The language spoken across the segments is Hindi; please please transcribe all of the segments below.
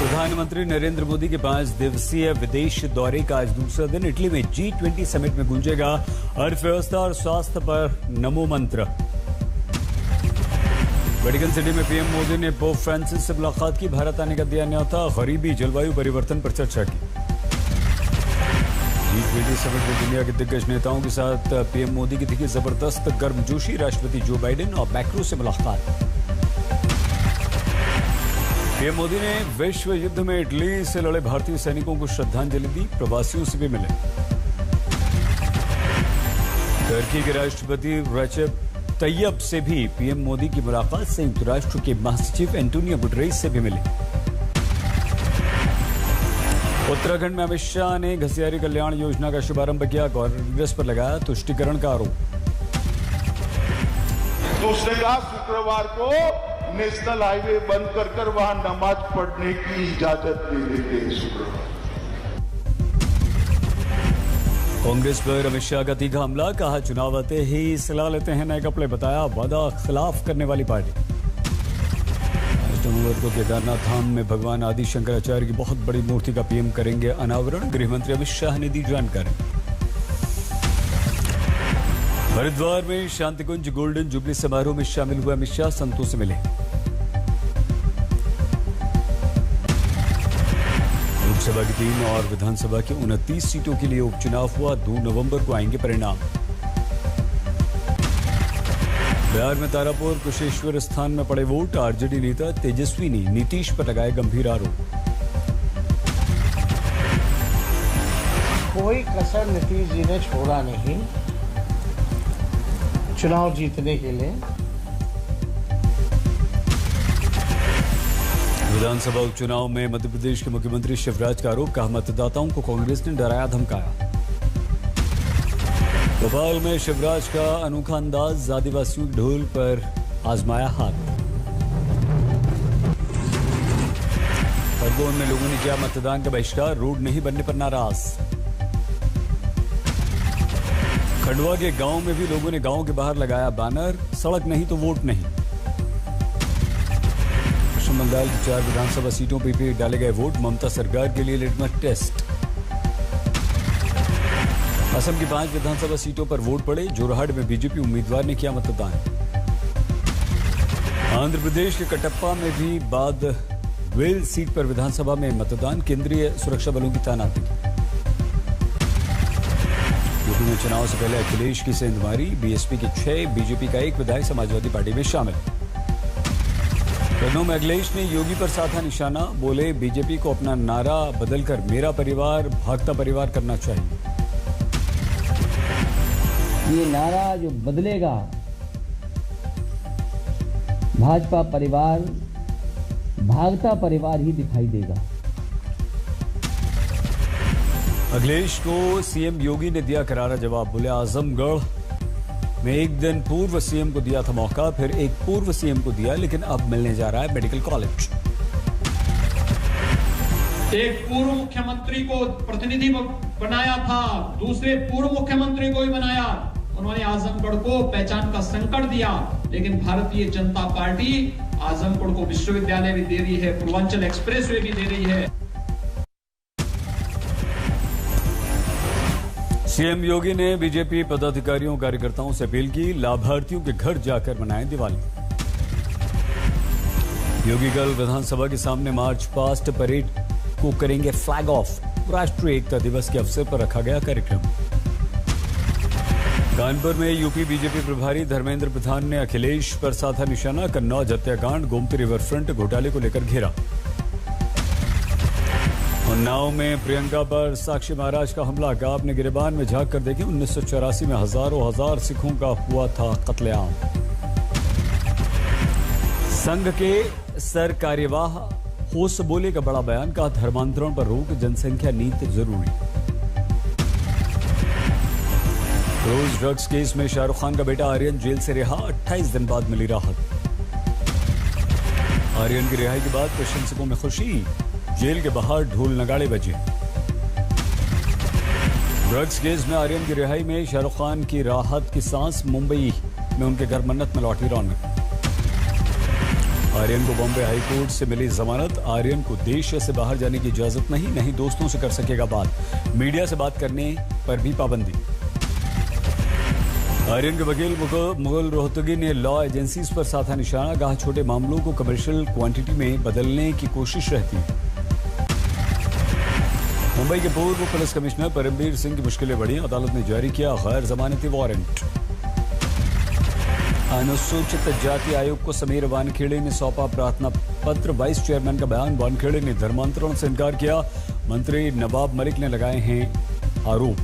प्रधानमंत्री नरेंद्र मोदी के 5 दिवसीय विदेश दौरे का आज दूसरा दिन। इटली में G20 समिट में गूंजेगा अर्थव्यवस्था और स्वास्थ्य पर नमो मंत्र। वेटिकन सिटी में पीएम मोदी ने पोप फ्रांसिस से मुलाकात की। भारत आने का दिया न्योता। गरीबी, जलवायु परिवर्तन पर चर्चा की। G20 समिट में दुनिया के दिग्गज नेताओं के साथ पीएम मोदी की थी जबरदस्त गर्मजोशी। राष्ट्रपति जो बाइडेन और मैक्रो से मुलाकात। पीएम मोदी ने विश्व युद्ध में इटली से लड़े भारतीय सैनिकों को श्रद्धांजलि दी। प्रवासियों से भी मिले। तुर्की के राष्ट्रपति रजब तैयब से भी पीएम मोदी की मुलाकात। संयुक्त राष्ट्र के महासचिव एंटोनियो गुटरेस से भी मिले। उत्तराखंड में अमित शाह ने घसियारी कल्याण योजना का शुभारंभ किया। कांग्रेस पर लगाया तुष्टीकरण का आरोप। दूसरे का शुक्रवार को नेशनल हाईवे बंद कर वहां नमाज पढ़ने की इजाजत नहीं देते हैं। शुक्रवार कांग्रेस पर अमित शाह का तीखा हमला। कहा चुनाव आते ही सलाह लेते हैं नए कपड़े। बताया वादा खिलाफ करने वाली पार्टी। नवंबर को केदारनाथ धाम में भगवान आदि शंकराचार्य की बहुत बड़ी मूर्ति का पीएम करेंगे अनावरण। गृहमंत्री अमित शाह ने दी जानकारी। हरिद्वार में शांतिकुंज गोल्डन जुबली समारोह में शामिल हुए अमित शाह। संतों से मिले। लोकसभा की 3 और विधानसभा की 29 सीटों के लिए उपचुनाव हुआ। 2 नवंबर को आएंगे परिणाम। बिहार में तारापुर कुशेश्वर स्थान में पड़े वोट। आरजेडी नेता तेजस्वी ने नीतीश पर लगाए गंभीर आरोप। कोई कसर नीतीश जी ने छोड़ा नहीं चुनाव जीतने के लिए। विधानसभा उपचुनाव में मध्य प्रदेश के मुख्यमंत्री शिवराज का आरोप। कहा मतदाताओं को कांग्रेस ने डराया धमकाया। भोपाल में शिवराज का अनोखा अंदाज। आदिवासियों के ढोल पर आजमाया हाथ। खरगोन में लोगों ने किया मतदान का बहिष्कार। रोड नहीं बनने पर नाराज। खंडवा के गांव में भी लोगों ने गांव के बाहर लगाया बैनर। सड़क नहीं तो वोट नहीं। पश्चिम बंगाल की 4 विधानसभा सीटों पर भी डाले गए वोट। ममता सरकार के लिए लिटमस टेस्ट। असम की 5 विधानसभा सीटों पर वोट पड़े। जोरहाट में बीजेपी उम्मीदवार ने किया मतदान। आंध्र प्रदेश के कटप्पा में भी बाद वेल सीट पर विधानसभा में मतदान। केंद्रीय सुरक्षा बलों की तैनाती। यूपी में चुनाव से पहले अखिलेश की सेंधमारी। बीएसपी के 6, बीजेपी का 1 विधायक समाजवादी पार्टी में शामिल। लखनऊ में अखिलेश ने योगी पर साधा निशाना। बोले बीजेपी को अपना नारा बदलकर मेरा परिवार भागता परिवार करना चाहिए। ये नारा जो बदलेगा भाजपा परिवार भागता परिवार ही दिखाई देगा। अखिलेश को सीएम योगी ने दिया करारा जवाब। बोले आजमगढ़ में 1 दिन पूर्व सीएम को दिया था मौका, फिर एक पूर्व सीएम को दिया, लेकिन अब मिलने जा रहा है मेडिकल कॉलेज। एक पूर्व मुख्यमंत्री को प्रतिनिधि बनाया था, दूसरे पूर्व मुख्यमंत्री को भी बनाया। उन्होंने आजमगढ़ को पहचान का संकट दिया, लेकिन भारतीय जनता पार्टी आजमगढ़ को विश्वविद्यालय भी दे रही है, पूर्वांचल एक्सप्रेसवे भी दे रही है। सीएम योगी ने बीजेपी पदाधिकारियों कार्यकर्ताओं से अपील की। लाभार्थियों के घर जाकर मनाएं दिवाली। योगी कल विधानसभा के सामने मार्च पास्ट परेड को करेंगे फ्लैग ऑफ। राष्ट्रीय एकता दिवस के अवसर पर रखा गया कार्यक्रम। कानपुर में यूपी बीजेपी प्रभारी धर्मेंद्र प्रधान ने अखिलेश पर साधा निशाना। कन्नौज हत्याकांड, गोमती रिवर फ्रंट घोटाले को लेकर घेरा। उन्नाव में प्रियंका पर साक्षी महाराज का हमला। कहा आपने गिरबान में झांक कर देखें, 1984 में हजार सिखों का हुआ था कत्लेआम। संघ के सर कार्यवाह होस बोले का बड़ा बयान। कहा धर्मांतरण पर रोक, जनसंख्या नीति जरूरी। रोज ड्रग्स केस में शाहरुख खान का बेटा आर्यन जेल से रिहा। 28 दिन बाद मिली राहत। आर्यन की रिहाई के बाद प्रशंसकों में खुशी। जेल के बाहर ढोल नगाड़े बजे। ड्रग्स केस में आर्यन की रिहाई में शाहरुख खान की राहत की सांस। मुंबई में उनके घर मन्नत में लौटी रौनक। आर्यन को बॉम्बे हाई कोर्ट से मिली जमानत। आर्यन को देश से बाहर जाने की इजाजत नहीं दोस्तों से कर सकेगा बात। मीडिया से बात करने पर भी पाबंदी। आर्यन के वकील मुगल रोहतगी ने लॉ एजेंसीज पर साधा निशाना। कहा छोटे मामलों को कमर्शियल क्वांटिटी में बदलने की कोशिश रहती है। मुंबई के पूर्व पुलिस कमिश्नर परमबीर सिंह की मुश्किलें बढ़ी। अदालत ने जारी किया गैर जमानती वारंट। अनुसूचित जाति आयोग को समीर वानखेड़े ने सौंपा प्रार्थना पत्र। वाइस चेयरमैन का बयान। वानखेड़े ने धर्मांतरण से इनकार किया। मंत्री नवाब मलिक ने लगाए हैं आरोप।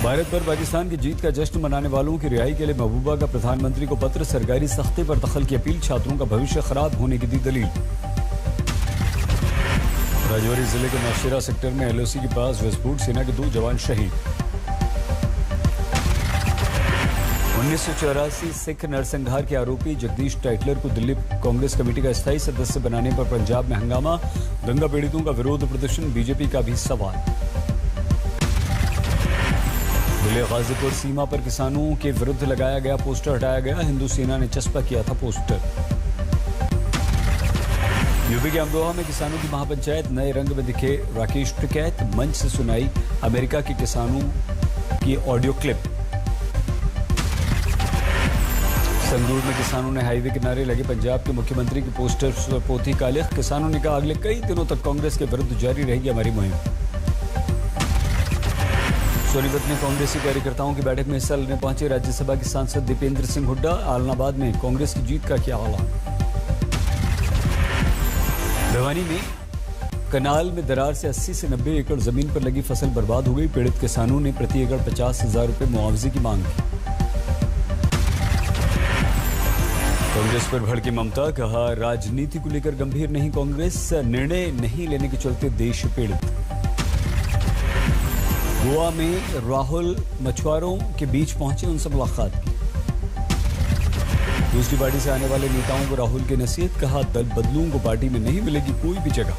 भारत पर पाकिस्तान की जीत का जश्न मनाने वालों की रिहाई के लिए महबूबा का प्रधानमंत्री को पत्र। सरकारी सख्ती पर दखल की अपील। छात्रों का भविष्य खराब होने की दी दलील। राजौरी जिले के नौशेरा सेक्टर में एलओसी के पास विस्फोट। सेना के 2 जवान शहीद। 1984 सिख नरसंहार के आरोपी जगदीश टाइटलर को दिल्ली कांग्रेस कमेटी का स्थायी सदस्य बनाने पर पंजाब में हंगामा। दंगा पीड़ितों का विरोध प्रदर्शन। बीजेपी का भी सवाल। दिल्ली गाजीपुर सीमा पर किसानों के विरुद्ध लगाया गया पोस्टर हटाया गया। हिंदू सेना ने चस्पा किया था पोस्टर। यूपी के अमरोहा में किसानों की महापंचायत। नए रंग में दिखे राकेश टिकैत। मंच से सुनाई अमेरिका के किसानों की ऑडियो क्लिप। संगरूर में किसानों ने हाईवे किनारे लगे पंजाब के मुख्यमंत्री की पोस्टर पर पोथी कालिख। किसानों ने कहा अगले कई दिनों तक कांग्रेस के विरुद्ध जारी रहेगी हमारी मुहिम। सोनीपत में कांग्रेसी कार्यकर्ताओं की बैठक में हिस्सा लेने पहुंचे राज्यसभा के सांसद दीपेंद्र सिंह हुड्डा। आलनाबाद में कांग्रेस की जीत का किया ऐलान। भिवानी में कनाल में दरार से 80 से 90 एकड़ जमीन पर लगी फसल बर्बाद हो गई। पीड़ित किसानों ने प्रति एकड़ 50,000 रुपए मुआवजे की मांग की। कांग्रेस पर भड़की ममता। कहा राजनीति को लेकर गंभीर नहीं कांग्रेस। निर्णय नहीं लेने के चलते देश पीड़ित। गोवा में राहुल मछुआरों के बीच पहुंचे, उनसे मुलाकात की। दूसरी पार्टी से आने वाले नेताओं को राहुल की नसीहत। कहा दल बदलूं को पार्टी में नहीं मिलेगी कोई भी जगह।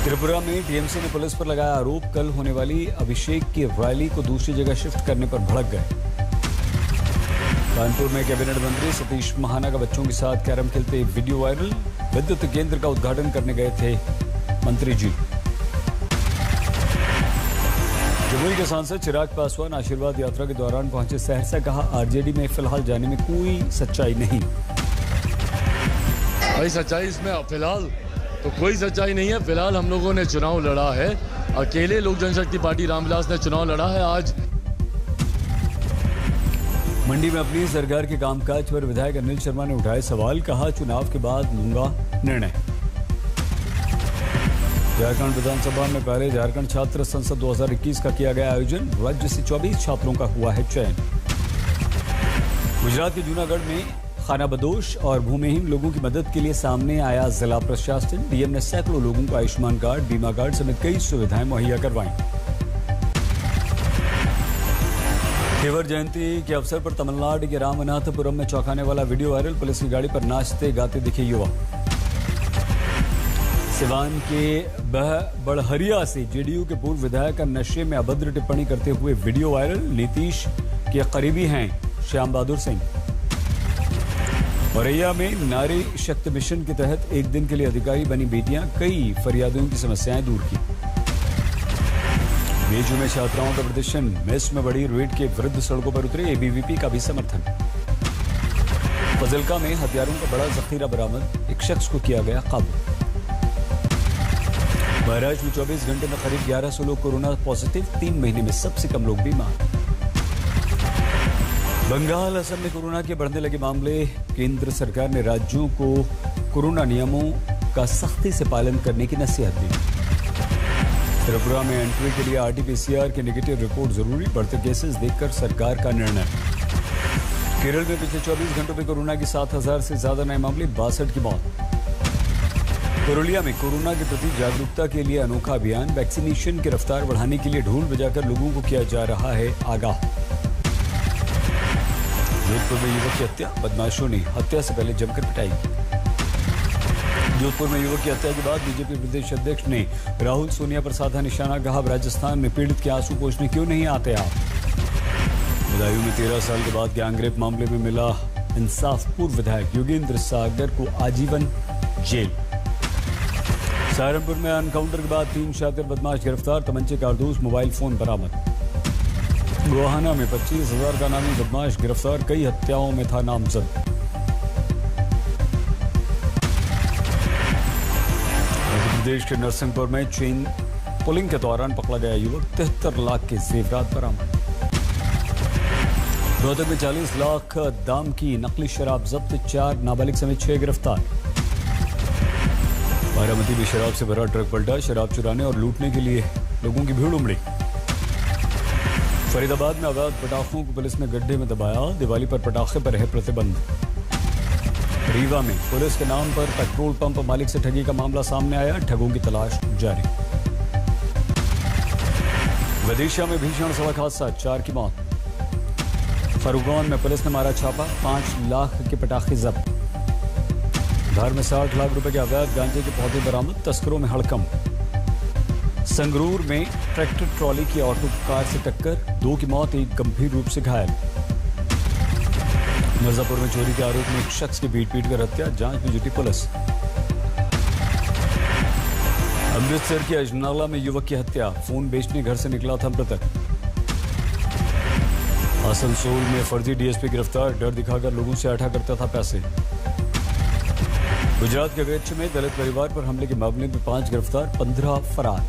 त्रिपुरा में टीएमसी ने पुलिस पर लगाया आरोप। कल होने वाली अभिषेक की रैली को दूसरी जगह शिफ्ट करने पर भड़क गए। कानपुर में कैबिनेट मंत्री सतीश महाना का बच्चों के साथ कैरम खेलते वीडियो वायरल। विद्युत केंद्र का उद्घाटन करने गए थे मंत्री जी। जमुई के सांसद चिराग पासवान आशीर्वाद यात्रा के दौरान पहुंचे सहरसा। कहा आरजेडी में फिलहाल जाने में कोई सच्चाई नहीं। भाई सच्चाई इसमें फिलहाल तो कोई सच्चाई नहीं है। फिलहाल हम लोगों ने चुनाव लड़ा है। अकेले लोक जनशक्ति पार्टी रामविलास ने चुनाव लड़ा है। आज मंडी में अपनी सरकार के कामकाज पर विधायक अनिल शर्मा ने उठाए सवाल। कहा चुनाव के बाद लूंगा निर्णय। झारखंड विधानसभा में पहले झारखंड छात्र संसद 2021 का किया गया आयोजन। राज्य से 24 छात्रों का हुआ है चयन। गुजरात के जूनागढ़ में खानाबदोश और भूमिहीन लोगों की मदद के लिए सामने आया जिला प्रशासन। डीएम ने सैकड़ों लोगों को आयुष्मान कार्ड, बीमा कार्ड समेत कई सुविधाएं मुहैया करवाई। केवर जयंती के अवसर पर तमिलनाडु के रामनाथपुरम में चौंकाने वाला वीडियो वायरल। पुलिस की गाड़ी पर नाचते गाते दिखे युवा। सिवान के बड़हरिया से जेडीयू के पूर्व विधायक का नशे में अभद्र टिप्पणी करते हुए वीडियो वायरल। नीतीश के करीबी हैं श्याम बहादुर सिंह। औरैया में नारी शक्ति मिशन के तहत एक दिन के लिए अधिकारी बनी बेटियां। कई फरियादियों की समस्याएं दूर की। बीजू में छात्राओं का प्रदर्शन। मेस में बढ़ी रेट के विरुद्ध सड़कों पर उतरे एबीवीपी का भी समर्थन। फजलका में हथियारों का बड़ा जखीरा बरामद। एक शख्स को किया गया काबू। महाराष्ट्र में 24 घंटे में करीब 1100 लोग कोरोना पॉजिटिव। 3 महीने में सबसे कम लोग बीमार। बंगाल असम में कोरोना के बढ़ने लगे मामले। केंद्र सरकार ने राज्यों को कोरोना नियमों का सख्ती से पालन करने की नसीहत दी। त्रिपुरा में एंट्री के लिए आरटीपीसीआर की नेगेटिव रिपोर्ट जरूरी। बढ़ते केसेस देखकर सरकार का निर्णय। केरल में पिछले 24 घंटों में कोरोना की 7000 से ज्यादा नए मामले। 62 की मौत। पुरुलिया में कोरोना के प्रति जागरूकता के लिए अनोखा अभियान। वैक्सीनेशन की रफ्तार बढ़ाने के लिए ढोल बजाकर लोगों को किया जा रहा है आगाह। जोधपुर में युवक की हत्या। बदमाशों ने हत्या से पहले जमकर पिटाई की। जोधपुर में युवक की हत्या के बाद बीजेपी प्रदेश अध्यक्ष ने राहुल सोनिया पर साधा निशाना। कहा राजस्थान में पीड़ित के आंसू पोंछने क्यों नहीं आते आप। बदायूं में 13 साल के बाद गैंगरेप मामले में मिला इंसाफ। पूर्व विधायक योगेंद्र सागर को आजीवन जेल। सहारनपुर में एनकाउंटर के बाद 3 शातिर बदमाश गिरफ्तार। तमंचे, कारतूस, मोबाइल फोन बरामद। गोहाना में 25,000 का नामी बदमाश गिरफ्तार। कई हत्याओं में था नामजद। मध्य प्रदेश के नरसिंहपुर में चेन पुलिंग के दौरान पकड़ा गया युवक। 73 लाख के जेवरात बरामद। रोहतक में 40 लाख दाम की नकली शराब जब्त। 4 नाबालिग समेत 6 गिरफ्तार। बारामती में शराब से भरा ट्रक पलटा। शराब चुराने और लूटने के लिए लोगों की भीड़ उमड़ी। फरीदाबाद में अवैध पटाखों को पुलिस ने गड्ढे में दबाया। दिवाली पर पटाखे पर है प्रतिबंध। रीवा में पुलिस के नाम पर पेट्रोल पंप मालिक से ठगी का मामला सामने आया। ठगों की तलाश जारी। विदिशा में भीषण सड़क हादसा, 4 की मौत। फरुगौन में पुलिस ने मारा छापा। 5 लाख के पटाखे जब्त। धार में 60 लाख रुपए के अवैध गांजे के पौधे बरामद। तस्करों में हड़कंप। संगरूर में ट्रैक्टर ट्रॉली की ऑटो कार से टक्कर। 2 की मौत, 1 गंभीर रूप से घायल। मिर्जापुर में चोरी के आरोप में एक शख्स की पीट कर हत्या। जांच में जुटी पुलिस। अमृतसर के अजनाला में युवक की हत्या। फोन बेचने घर से निकला था मृतक। आसनसोल में फर्जी डीएसपी गिरफ्तार। डर दिखाकर लोगों से ऐठा करता था पैसे। गुजरात के कच्छ में दलित परिवार पर हमले के मामले में 5 गिरफ्तार, 15 फरार।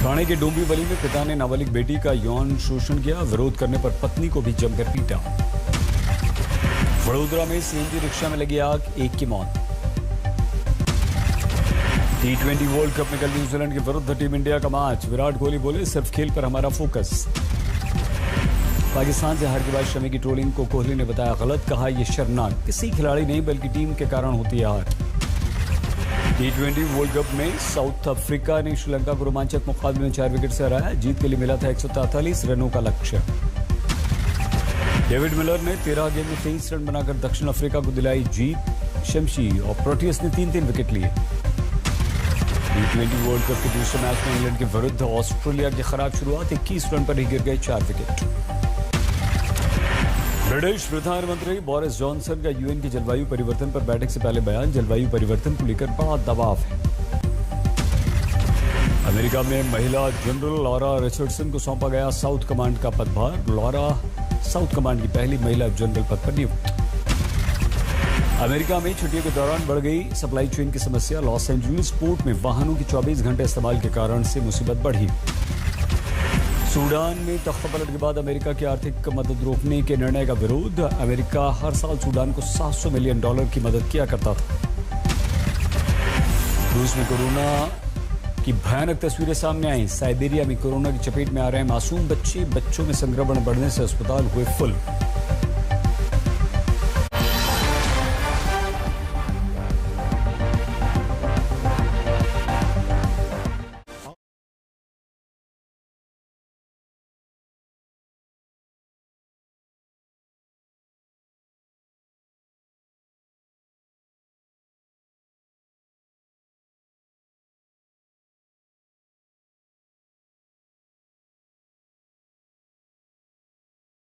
ठाणे के डोंबिवली में पिता ने नाबालिग बेटी का यौन शोषण किया। विरोध करने पर पत्नी को भी जमकर पीटा। वडोदरा में सीएनजी रिक्शा में लगी आग, 1 की मौत। T20 वर्ल्ड कप में कल न्यूजीलैंड के विरुद्ध टीम इंडिया का मैच। विराट कोहली बोले, सिर्फ खेल पर हमारा फोकस। पाकिस्तान से हार के बाद शमी की ट्रोलिंग को कोहली ने बताया गलत। कहा, यह शर्मनाक किसी खिलाड़ी नहीं बल्कि टीम के कारण होती है हार। T20 वर्ल्ड कप में साउथ अफ्रीका ने श्रीलंका को रोमांचक मुकाबले में 4 विकेट से हराया। जीत के लिए मिला था 143 रनों का लक्ष्य। डेविड मिलर ने 13 गेंद में 23 रन बनाकर दक्षिण अफ्रीका को दिलाई जीत। शमशी और प्रोटियस ने 3-3 विकेट लिए। T20 वर्ल्ड कप के दूसरे मैच में इंग्लैंड के विरुद्ध ऑस्ट्रेलिया की खराब शुरुआत। 21 रन पर ही गिर गए 4 विकेट। ब्रिटिश प्रधानमंत्री बोरिस जॉनसन का यूएन की जलवायु परिवर्तन पर बैठक से पहले बयान। जलवायु परिवर्तन को लेकर बड़ा दबाव है। अमेरिका में महिला जनरल लॉरा रिचर्डसन को सौंपा गया साउथ कमांड का पदभार। लॉरा साउथ कमांड की पहली महिला जनरल पद पर नियुक्त। अमेरिका में छुट्टियों के दौरान बढ़ गई सप्लाई चेन की समस्या। लॉस एंजलिस पोर्ट में वाहनों की 24 घंटे इस्तेमाल के कारण से मुसीबत बढ़ी। सूडान में तख्तापलट के बाद अमेरिका की आर्थिक मदद रोकने के निर्णय का विरोध। अमेरिका हर साल सूडान को $700 मिलियन की मदद किया करता था। रूस में कोरोना की भयानक तस्वीरें सामने आई। साइबेरिया में कोरोना की चपेट में आ रहे हैं मासूम बच्चे। बच्चों में संक्रमण बढ़ने से अस्पताल हुए फुल।